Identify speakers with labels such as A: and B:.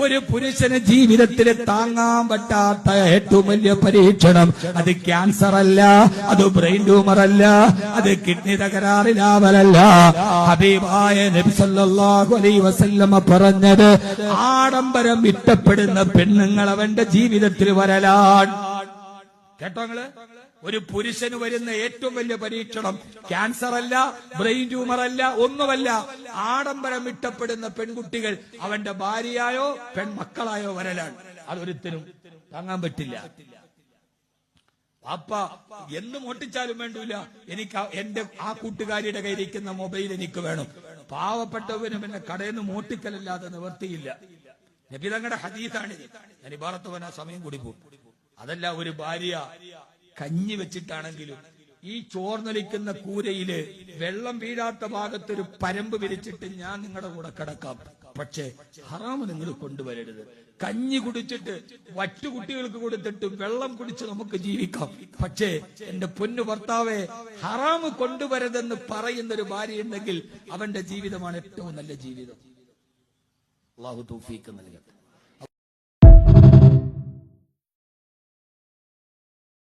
A: ഒരു പുരുഷന് ജീവിതത്തിൽ താങ്ങാൻ പറ്റാത്ത ഏറ്റവും വലിയ പരീക്ഷണം അത് ക്യാൻസർ അല്ല, അത് ബ്രെയിൻ ട്യൂമർ അല്ല, അത് കിഡ്നി തകരാറിലാവലല്ല. ഹബീബായ നബി സല്ലല്ലാഹു അലൈഹി വസല്ലമ പറഞ്ഞത്, ആഡംബരം ഇഷ്ടപ്പെടുന്ന പെണ്ണുങ്ങൾ അവന്റെ ജീവിതത്തിൽ വരലാണ്. കേട്ടോ നിങ്ങള്? ഒരു പുരുഷന് വരുന്ന ഏറ്റവും വലിയ പരീക്ഷണം ക്യാൻസർ അല്ല, ബ്രെയിൻ ട്യൂമർ അല്ല, ഒന്നുമല്ല. ആഡംബരം ഇഷ്ടപ്പെടുന്ന പെൺകുട്ടികൾ അവന്റെ ഭാര്യയായോ പെൺമക്കളായോ വരലാണ്. അതൊരുത്തരും താങ്ങാൻ പറ്റില്ല. അപ്പ എന്നും ഒട്ടിച്ചാലും വേണ്ടൂല, എനിക്ക് എന്റെ ആ കൂട്ടുകാരിയുടെ കയ്യിരിക്കുന്ന മൊബൈൽ എനിക്ക് വേണം. പാവപ്പെട്ടവനും എന്നെ കടയിൽ നിന്ന് മോട്ടിക്കലല്ലാതെ നിവർത്തിയില്ല. നബി തങ്ങളുടെ ഹദീസാണിത്. ഞാൻ ഇബാറത്ത് പോകാൻ സമയം കൂടി പോകും. അതല്ല, ഒരു ഭാര്യ കഞ്ഞി വെച്ചിട്ടാണെങ്കിലും ഈ ചോർന്നൊലിക്കുന്ന കൂരയില് വെള്ളം വീഴാത്ത ഭാഗത്തൊരു പരമ്പ് വിരിച്ചിട്ട് ഞാൻ നിങ്ങളുടെ കൂടെ കിടക്കാം, പക്ഷേ ഹറാമ് നിങ്ങൾ കൊണ്ടുവരരുത്. കഞ്ഞി കുടിച്ചിട്ട് വറ്റുകുട്ടികൾക്ക് കൊടുത്തിട്ട് വെള്ളം കുടിച്ച് നമുക്ക് ജീവിക്കാം, പക്ഷേ എന്റെ പൊന്നു ഭർത്താവെ ഹറാമ് കൊണ്ടുവരരുതെന്ന് പറയുന്നൊരു ഭാര്യ ഉണ്ടെങ്കിൽ അവന്റെ ജീവിതമാണ് ഏറ്റവും നല്ല ജീവിതം. അല്ലാഹു തൗഫീഖ് നൽകട്ടെ.